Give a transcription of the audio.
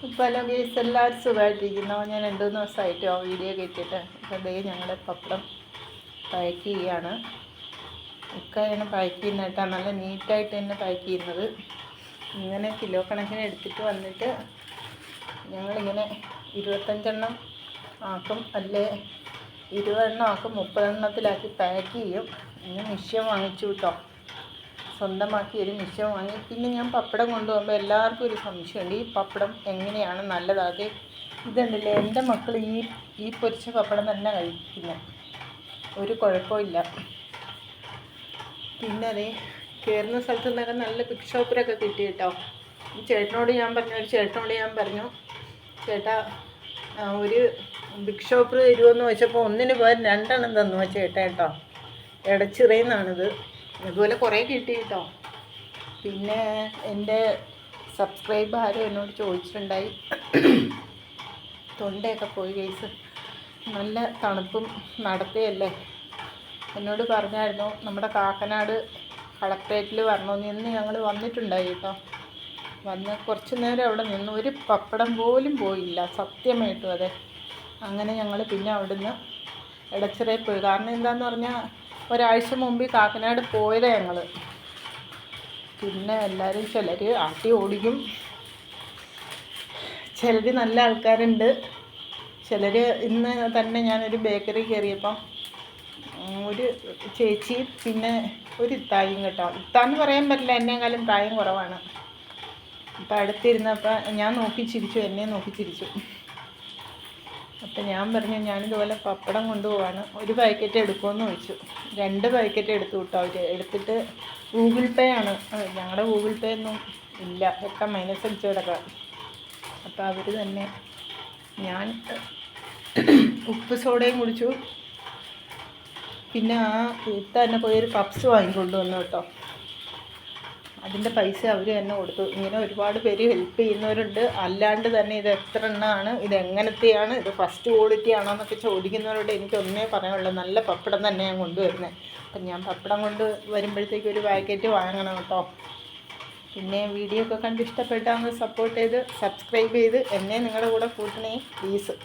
ഇപ്പോൾ hello guys, എല്ലാവരും സുഖമായിട്ടിരിക്കുന്നു. ഞാൻ 2-3 ദിവസമായിട്ട് വീഡിയോ കേട്ടിട്ട് അപ്പോൾ അതേ ഞങ്ങളുടെ പപ്പടം പാക്ക് ചെയ്യുകയാണ്. ഒക്കെയാണ് പാക്ക് ചെയ്യുന്നത് കേട്ടോ. നല്ല നീറ്റായിട്ട് തന്നെ പാക്ക് ചെയ്യുന്നത്. ഇങ്ങനെ കിലോ കണക്കിന് എടുത്തിട്ട് വന്നിട്ട് ഞങ്ങളിങ്ങനെ 25 ആക്കും, അല്ലേ 20 ആക്കും, 30 പാക്ക് ചെയ്യും. ഇങ്ങനെ മിഷ്യൻ വാങ്ങിച്ചു കേട്ടോ. സ്വന്തമാക്കി ഒരു മിഷ്യൻ വാങ്ങി. പിന്നെ ഞാൻ പപ്പടം കൊണ്ടുപോകുമ്പോൾ എല്ലാവർക്കും ഒരു സംശയമുണ്ട്, ഈ പപ്പടം എങ്ങനെയാണ് നല്ലതാകെ. ഇതുണ്ടല്ലേ, എൻ്റെ മക്കൾ ഈ പൊരിച്ച പപ്പടം തന്നെ കഴിക്കുന്നത്, ഒരു കുഴപ്പമില്ല. പിന്നെ അതേ കയറുന്ന സ്ഥലത്തു നിന്നൊക്കെ നല്ല ബിഗ് ഷോപ്പിലൊക്കെ കിട്ടി കേട്ടോ. ഒരു ചേട്ടനോട് ഞാൻ പറഞ്ഞു ചേട്ടാ, ഒരു ബിഗ് ഷോപ്പിൽ തരുമെന്ന് വെച്ചപ്പോൾ ഒന്നിന് പകരം 2 തന്നു ചേട്ടാ കേട്ടോ. എടച്ചിറയിന്നാണിത്. അതുപോലെ കുറേ കിട്ടി കേട്ടോ. പിന്നെ എൻ്റെ സബ്സ്ക്രൈബ് ആരും എന്നോട് ചോദിച്ചിട്ടുണ്ടായി, തൊണ്ടയൊക്കെ പോയി കേസ്, നല്ല തണുപ്പും നടത്തുകയല്ലേ, എന്നോട് പറഞ്ഞായിരുന്നു നമ്മുടെ കാക്കനാട് കളക്ട്രേറ്റിൽ വരണമെന്ന്. ഇന്ന് ഞങ്ങൾ വന്നിട്ടുണ്ടായി കേട്ടോ. വന്ന് കുറച്ച് നേരം അവിടെ നിന്ന് ഒരു പപ്പടം പോലും പോയില്ല, സത്യമായിട്ടും അതെ. അങ്ങനെ ഞങ്ങൾ പിന്നെ അവിടുന്ന് എടച്ചിറയിൽ പോയി. കാരണം എന്താണെന്ന് പറഞ്ഞാൽ ഒരാഴ്ച മുമ്പ് കാക്കനാട് പോയതാണ് ഞങ്ങൾ. പിന്നെ എല്ലാവരും ചിലർ ആട്ടി ഓടിക്കും, ചിലർ നല്ല ആൾക്കാരുണ്ട്, ചിലർ. ഇന്ന് തന്നെ ഞാനൊരു ബേക്കറി കയറിയപ്പം ഒരു ചേച്ചി പിന്നെ ഒരു ഇത്തായും കേട്ടോ. ഇത്താന്ന് പറയാൻ പറ്റില്ല, എന്നെക്കാളും പ്രായം കുറവാണ്. അപ്പം അടുത്തിരുന്നപ്പോൾ ഞാൻ നോക്കി ചിരിച്ചു, എന്നെ നോക്കി ചിരിച്ചു. അപ്പം ഞാൻ പറഞ്ഞു ഞാനിതുപോലെ പപ്പടം കൊണ്ടുപോവാണ്, ഒരു പാക്കറ്റ് എടുക്കുമെന്ന് ചോദിച്ചു. 2 പാക്കറ്റ് എടുത്തു കേട്ടോ അവർ. എടുത്തിട്ട് ഗൂഗിൾ പേ ആണ്, ഞങ്ങളുടെ ഗൂഗിൾ പേ ഒന്നും ഇല്ല, ഒക്കെ മൈനസ് അടിച്ച് കിടക്കുക. അപ്പോൾ അവർ തന്നെ, ഞാൻ ഉപ്പ് സോഡയും കുടിച്ചു. പിന്നെ തന്നെ പോയി ഒരു പപ്സ് വാങ്ങിക്കൊണ്ടുവന്നു കേട്ടോ. അതിൻ്റെ പൈസ അവർ തന്നെ കൊടുത്തു. ഇങ്ങനെ ഒരുപാട് പേര് ഹെൽപ്പ് ചെയ്യുന്നവരുണ്ട്, അല്ലാണ്ട് തന്നെ ഇത് എത്ര എണ്ണമാണ്, ഇത് എങ്ങനത്തെയാണ്, ഇത് ഫസ്റ്റ് ക്വാളിറ്റി ആണോ എന്നൊക്കെ ചോദിക്കുന്നവരോട് എനിക്കൊന്നേ പറയാനുള്ളൂ, നല്ല പപ്പടം തന്നെ ഞാൻ കൊണ്ടുവരുന്നത്. അപ്പം ഞാൻ പപ്പടം കൊണ്ട് വരുമ്പോഴത്തേക്ക് ഒരു പാക്കറ്റ് വാങ്ങണം കേട്ടോ. പിന്നെ വീഡിയോ ഒക്കെ കണ്ട് ഇഷ്ടപ്പെട്ടാൽ സപ്പോർട്ട് ചെയ്ത് സബ്സ്ക്രൈബ് ചെയ്ത് എന്നെ നിങ്ങളുടെ കൂടെ കൂട്ടണേ പ്ലീസ്.